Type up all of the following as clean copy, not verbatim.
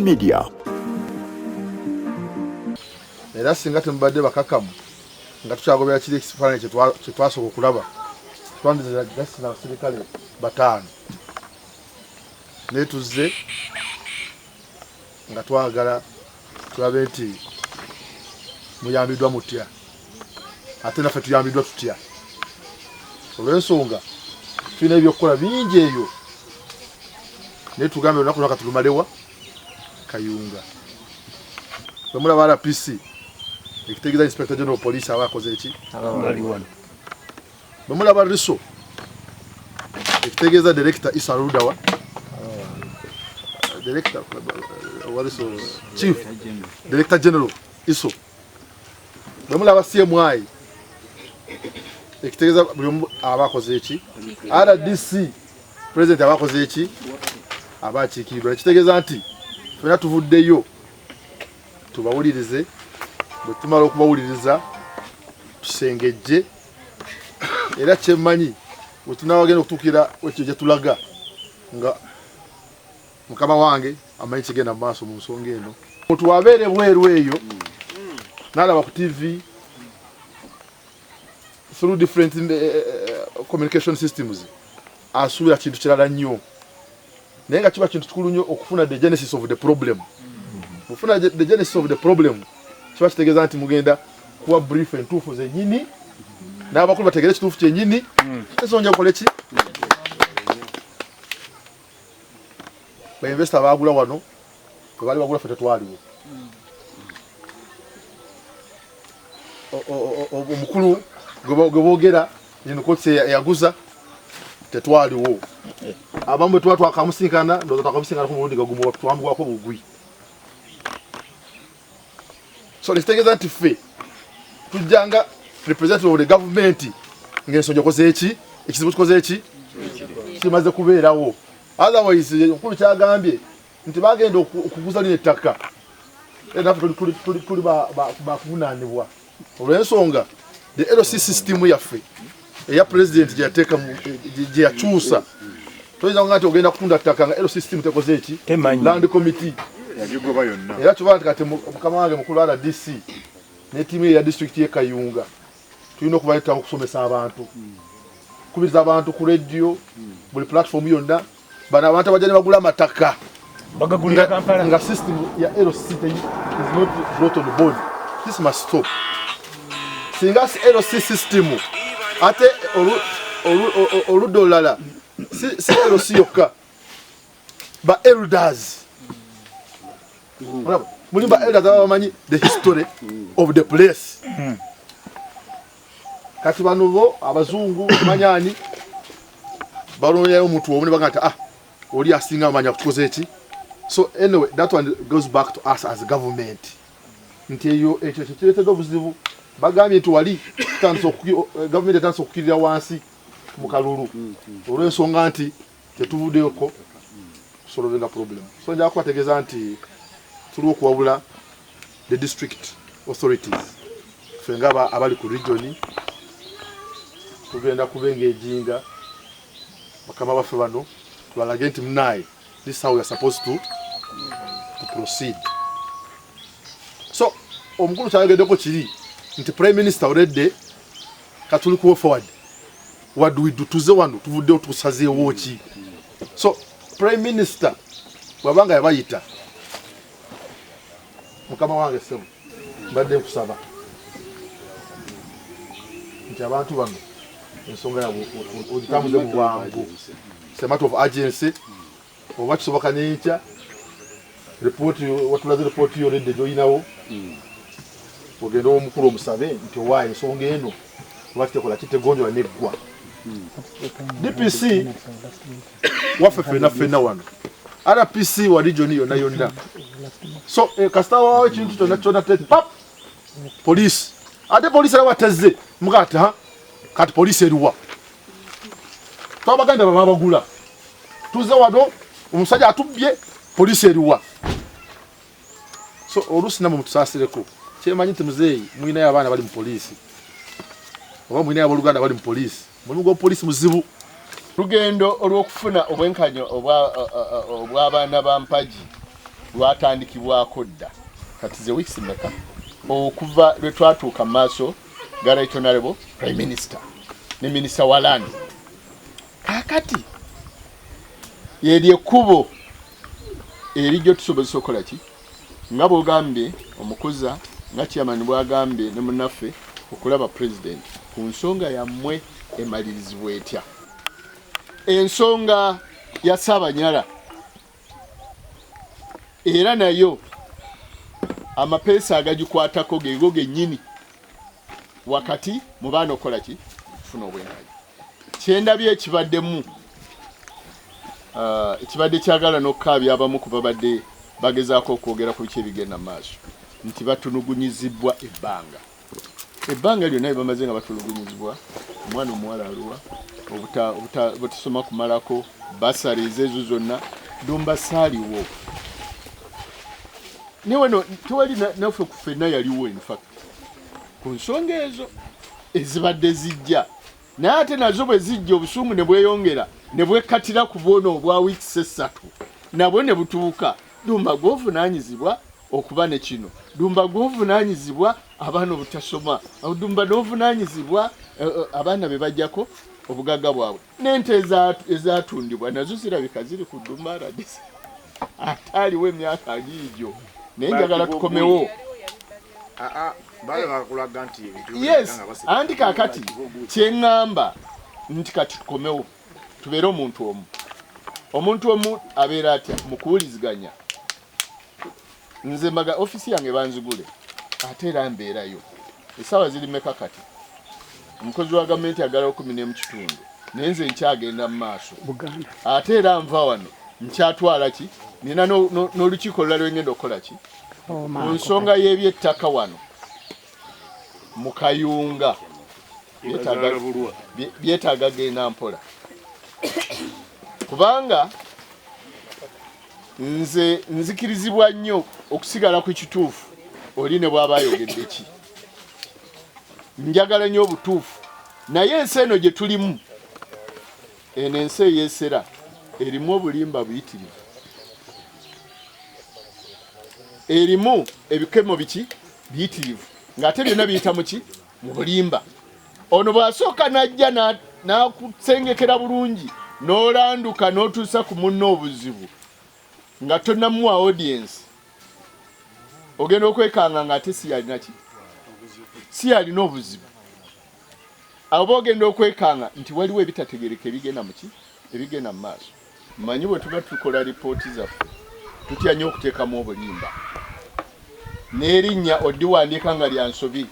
media. Era singa tembadde bakakamu nga tukyagobera kiri ekifaananyi kye twasooka okulaba twandiza gasi n'abaserikale bataano naye tuzze nga twagala tulabe nti muyambiddwa mutya ate naffe tuyambiddwa tutya olw'ensonga tulina ebyokukola bingi eyo naye tugambe olunaku lwaka tulumalewa Kayunga bwemulaba RPC ekitegeeza Inspector General Poliisi aba akoze eki bwemulaba Riso ekitegeeza Director Isa Rudawa Director Chief Director General Iso bwemulaba CMI ekitegeeza buli omu aba akoze eki RDC President aba akoze eki aba akiikiridwa ekitegeeza nti fena tuvuddeyo tubawulirize bwe tumala okubawuliriza tusengejje era kyemmanyi bwe tunaabagenda okutuukira ekyo gye tulaga nga mukama wange amanyi kigenda mu maaso mu nsonga eno omuntu wabeere bweru eyo n'alaba ku TV through different communication systems asuubira kintu kirala nnyo naye nga kiba kintu kikulu nnyo okufuna the genesis of the problem. Mufuna the genesis of the problem kiba kitegeeza nti mugenda kuwa brief entuufu zennyini n'abakulu bategeere ekituufu kyennyini tesonja kukola ki bainvesita baagula wano tebaali bagula ffe tetwaliwo omukulu gwe boogera yenokotse yaguza tetwaliwo abamu bwe tuba twakamusinkana ndooza twakamusinkana ku mulundi gagumu twambugwako bugwi so nekitegeeza nti ffe tujjanga representative of the government ng'ensonga koze eki ekizibu kikoze eki kimaze kubeerawo otherwise omukulu kyagambye nti bagenda okuguza lino ettaka naffe tuli bakuvunaanibwa olw'ensonga the LC system yaffe eya president gyeyateeka gye yakyusa toyinza nga nti ogenda kutunda ttaka nga LC system tekoze eki land committee era kyoba nti kati mukama wange mukulu RDC ne tiimu ya district y'e Kayunga tulina okubayitamu okusomesa abantu kubiriza abantu ku radio buli platform yonna bano abantu abajja ne bagula amataka bagagulira Kampala nga system ya LC is not brought on board. This must stop. Singa LC system ate oludolala si LC yokka ba elders mulimba elders abamanyi the history of the place kati bano bo abazungu manyani balonyayo omuntu omuni baganta oli asinga amanya kutukoze eki so anyway that one goes back to us as government nti eyo ekyo kireetedde obuzibu bagambye nti wali government etandise okukirira wansi mu kalulu olw'ensonga nti tetuvuddeyoko solvinga problem so njala kubategeeza nti tuli okuwabula the district authorities ffe nga abali ku region tugenda kubenga ejinga bakama baffe bano tubalage nti munaye this is how we are supposed to proceed. So omukulu kyayogeddeko kiri nti prime minister already katuli kuwe forward what do we do tuze wano tuvuddeyo tusazeewo ki so prime minister bwabanga yabayita mukama wange sebo mbadde nkusaba nti abantu bano ensonga yabwe ogitambuze mu bwangu it's a matter of urgency oba kisoboka n'enkya watulaze report yoledde gyoyinawo ogenda omukulu omusabe nti owaayo ensonga eno oba kitekola kitegonjolwa neggwa DPC waffe ffenna wano RPC wa region yonna yonna so kasita wawo ekintu kyonna pap poliisi ate poliisi era watezze mugati kati poliisi eriwa twabaganda babagula tuze wano omusajja atubbye poliisi eriwa so oluusi namwe mutusaasireko kyemanyi nti muzeeyi mulinayo abaana bali mu poliisi oba mulinayo abooluganda bali mu poliisi mulimu gw'opoliisi muzibu Lugendo olw'okufuna obwenkanyo obw'abaana ba mpagi lwatandikibwako dda kati ze weeks meka okuva lwe twatuuka mu maaso ga Right Honorable Prime Minister ne Minister wa Land. Kakati yeri ekkubo erijjo tusobozesa okukola ki nga bw'ogambye omukuza nga chairman bw'agambye ne munnaffe okulaba president ku nsonga yammwe emalirizibwa etya. Ensonga ya Ssabanyala era nayo amapeesa agagikwatako geego gennyini wakati mu baana okola ki funa obwenkanyi. Kyendabye ekibaddemu ekibadde kyagala n'okukaabya abamu ku babadde bagezaako okwogera ku biki ebigenda mu maaso nti batunugunyizibwa ebbanga lyonna bye bamaze nga batulugunyizibwa omwana omuwala aluwa obutasoma kumalako basarize ezo zonna dumba saaliwo niweno tewali naffe ku ffenna yaliwo infact ku nsonga ezo ezibadde zijja naye ate nazo bwe zijja obusungu ne bweyongera ne bwekkatira ku bwono obwa wiiki 3 nabwo ne butuuka dumba gw'ovunaanyizibwa okuba ne kino dumba gw'ovunaanyizibwa abaana obutasoma dumba n'ovunaanyizibwa abaana be bajjako obugagga bwabwe n'ente ezatundibwa nazo zirabika ziri ku dumba radisi ataaliwo emyaka agiigyo naye njagala tukomewo. Yes, anti kakati kyeŋŋamba nti kati tukomewo tubeere omuntu omu abeera atya mu kuwuliziganya. Nze mbaga ofisi yange banzigule ate era mbeerayo essaawa ziri meka kati omukozi wa gavumenti agala 10 mu kitundu naye nze nkyagenda mu maaso ate era nva wano nkyatwala ki nina n'olukiiko olulala lwengenda okukola ki ku nsonga y'ebyettaka wano mu Kayunga byetaaga genda mpola kubanga nze nzikirizibwa nnyo okusigala ku kituufu oli ne bw'aba ayogedde ki njagala nnyo obutuufu naye ensi eno gye tulimu eno ensi eyeesera erimu obulimba buyitirivu erimu ebikemo biki biyitirivu ng'ate byonna biyita mu ki mu bulimba. Ono bw'asooka n'ajja n'akusengekera bulungi n'olanduka n'otuusa ku munno obuzibu nga tonnamuwa audience ogenda okwekanga ng'ate si yalina obuzibu abo ogenda okwekanga nti waliwo ebitategereka ebigenda mu ki ebigenda mu maaso. Mmanyi bwe tuba tukola lipooti zaffe tutya nnyo okuteekamu obulimba n'erinnya oddiwandiika nga lya nsobi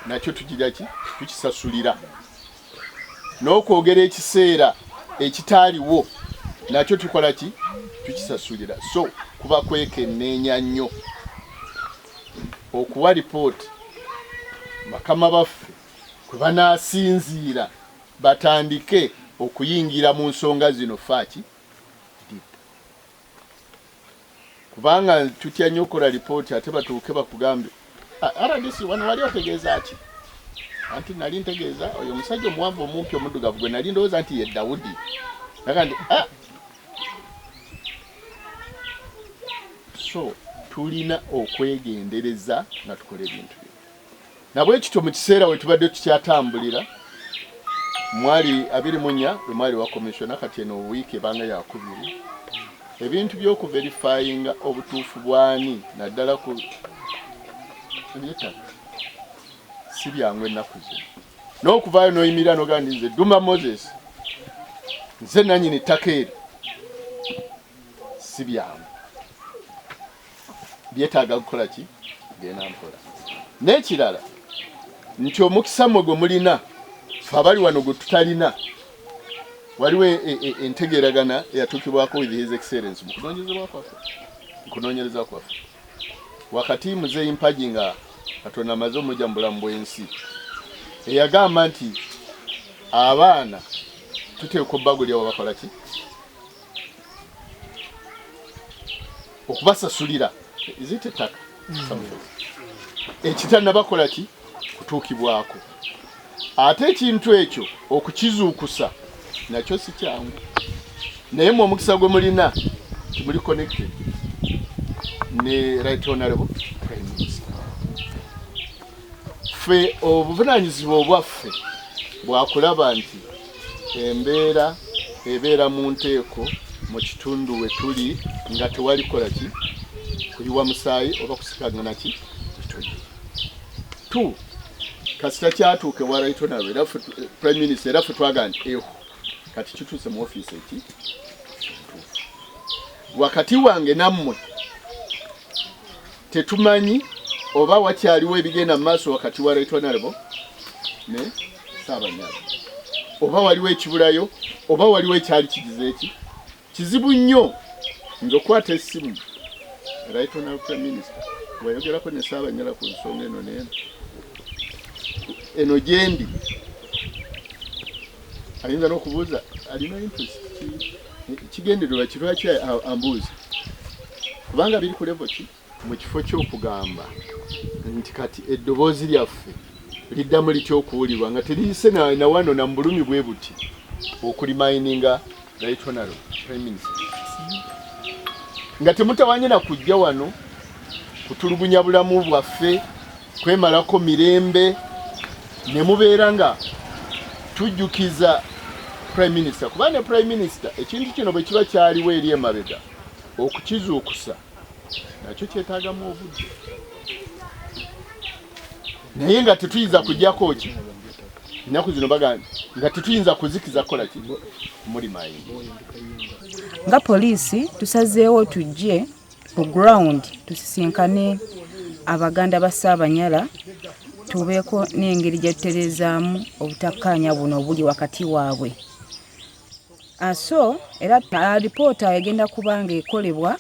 nakyo tugira ki tukisasulira n'okwogera ekiseera ekitaaliwo nakyo tukola ki tukisasulira. So kuba kwekenneenya nnyo okuwa lipooti bakama baffe kwe banaasinziira batandike okuyingira mu nsonga zino faaki kubanga tutya nnyo okukola lipooti ate batuuke bakugambe RDC wano wali otegeeza ati anti nali ntegeeza oyo omusajja omuwanvu omumpi omuddugavu gwe nali ndowooza nti ye Dawudi nagandi so tulina okwegendereza nga tukola ebintu byo nabwe kityo mu kiseera we tubadde tukyatambulira mwali 24 lwe mwali wa komisiona kati eno wiiki ebanga yakubiri ebintu by'okuverifyinga obutuufu bwani naddala ku eby'ettaka si byangu ennaku zino n'okuvaayo n'oyimirira n'ogandi nze Duma Moses nze nannyini ettaka eri si byangu byetaaga kukola ki genda mpola. N'ekirala nti omukisa mmwe gwe mulina ffe abali wano gwe tutalina waliwo entegeeragana eyatuukibwako with his excellence mu kunoonyereza kwaffe wakati muzeeyi Mpagi nga Katonda amaze omujja mu bulamu bw'ensi eyagamba nti abaana tuteeka obbagulya bakola ki okubasasulira izite ettaka ekitana bakola ki kutuukibwako ate ekintu ekyo okukizuukusa nakyo si kyangu naye mu omukisa gwe mulina timuli connected ne Right Honorable Prime Minister. Ffe obuvunaanyizibwa obwaffe bwakulaba nti embeera ebeera mu nteeko mu kitundu we tuli nga tewali kola ki kuyiwa musaayi oba kusikagana ki kituli. Tu kasita kyatuuke wa Right Honorable era Prime Minister era ffe twagaa nti eho kati kituuse mu ofiisi eki wakati wange nammwe tetumanyi oba wakyaliwo ebigenda mu maaso wakati wa Right Honorable ne Ssabanyala oba waliwo ekibulayo oba waliwo ekyali kigize eki kizibu nnyo nze okwata essimu Right Honorable Prime Minister wayogerako ne Ssabanyala ku nsonga eno neeno eno gyendi ayinza n'okubuuza alina interest kigendererwa kirwaki ambuuza kubanga biri ku level ki mu kifo ky'okugamba nti kati eddoboozi lyaffe liddamu litya okuwulirwa nga teriyise na wano na mbulumi bwe buti okulimayininga Right Honorable Prime Minister nga temutawanye na kujja wano kutulugunya bulamu bwaffe kwemalako mirembe ne mubeera nga tujjukiza Prime Minister kubanga Prime Minister ekintu kino bwe kiba kyaliwo eri emabega okukizuukusa nakyo kyetaagamu obudde naye nga tetuyinza kujjako ki ennaku zino baga nga tetuyinza kuzikiza kola ki muli mayingi nga poliisi tusazeewo tujje ku ground tusisinkane abaganda ba Ssabanyala tubeeko n'engeri gye tutereezaamu obutakkaanya buno obuli wakati waabwe. So era alipoota egenda kuba nga ekolebwa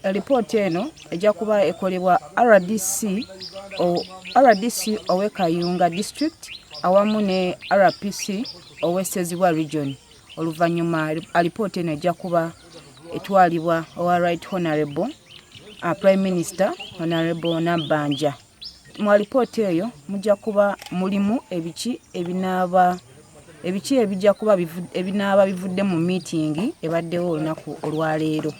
alipoota eno ejja kuba ekolebwa RDC owe Kayunga district awamu ne RPC owe Ssezibwa region. Oluvannyuma alipoota eno ejja kuba etwalibwa owa Right Honorable Prime Minister Honorable Nabbanja. Mu alipoota eyo mujja kuba mulimu ebiki ebijja kuba ebinaaba bivudde mu meeting ebaddewo olunaku olwaleero.